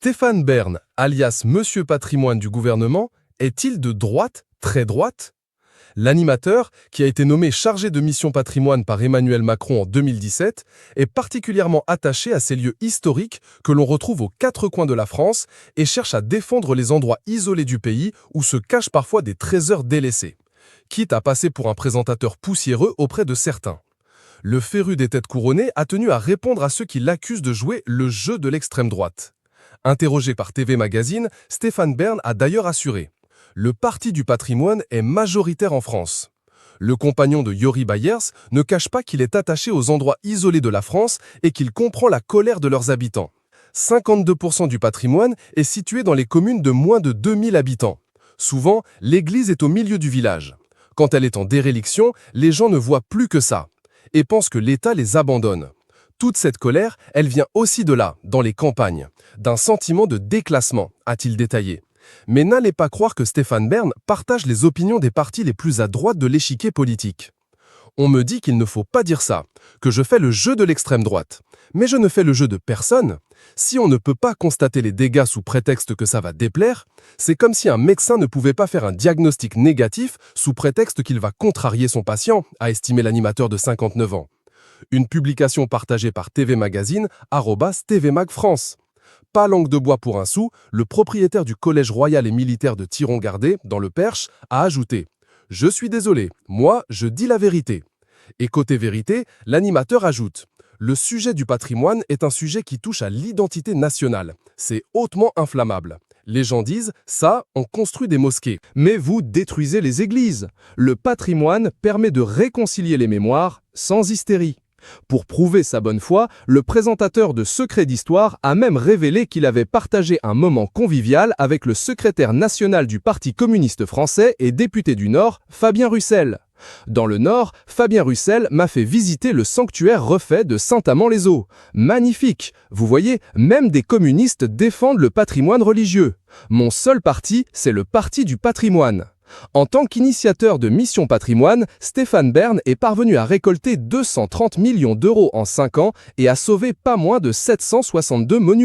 Stéphane Bern, alias Monsieur Patrimoine du gouvernement, est-il de droite, très droite? L'animateur, qui a été nommé chargé de mission patrimoine par Emmanuel Macron en 2017, est particulièrement attaché à ces lieux historiques que l'on retrouve aux quatre coins de la France et cherche à défendre les endroits isolés du pays où se cachent parfois des trésors délaissés, quitte à passer pour un présentateur poussiéreux auprès de certains. Le féru des têtes couronnées a tenu à répondre à ceux qui l'accusent de jouer le jeu de l'extrême droite. Interrogé par TV Magazine, Stéphane Bern a d'ailleurs assuré « Le parti du patrimoine est majoritaire en France ». Le compagnon de Yori Bayers ne cache pas qu'il est attaché aux endroits isolés de la France et qu'il comprend la colère de leurs habitants. 52% du patrimoine est situé dans les communes de moins de 2000 habitants. Souvent, l'église est au milieu du village. Quand elle est en déréliction, les gens ne voient plus que ça et pensent que l'État les abandonne. Toute cette colère, elle vient aussi de là, dans les campagnes, d'un sentiment de déclassement, a-t-il détaillé. Mais n'allez pas croire que Stéphane Bern partage les opinions des partis les plus à droite de l'échiquier politique. On me dit qu'il ne faut pas dire ça, que je fais le jeu de l'extrême droite. Mais je ne fais le jeu de personne. Si on ne peut pas constater les dégâts sous prétexte que ça va déplaire, c'est comme si un médecin ne pouvait pas faire un diagnostic négatif sous prétexte qu'il va contrarier son patient, a estimé l'animateur de 59 ans. Une publication partagée par TV Magazine, @TVMagFrance. Pas langue de bois pour un sou, le propriétaire du Collège royal et militaire de Thiron-Gardé, dans le Perche, a ajouté « Je suis désolé, moi, je dis la vérité ». Et côté vérité, l'animateur ajoute « Le sujet du patrimoine est un sujet qui touche à l'identité nationale. C'est hautement inflammable. Les gens disent « ça, on construit des mosquées ». Mais vous détruisez les églises. Le patrimoine permet de réconcilier les mémoires sans hystérie. Pour prouver sa bonne foi, le présentateur de Secrets d'Histoire a même révélé qu'il avait partagé un moment convivial avec le secrétaire national du Parti communiste français et député du Nord, Fabien Roussel. Dans le Nord, Fabien Roussel m'a fait visiter le sanctuaire refait de Saint-Amand-les-Eaux. Magnifique! Vous voyez, même des communistes défendent le patrimoine religieux. Mon seul parti, c'est le Parti du patrimoine. En tant qu'initiateur de Mission Patrimoine, Stéphane Bern est parvenu à récolter 230 millions d'euros en 5 ans et à sauver pas moins de 762 monuments.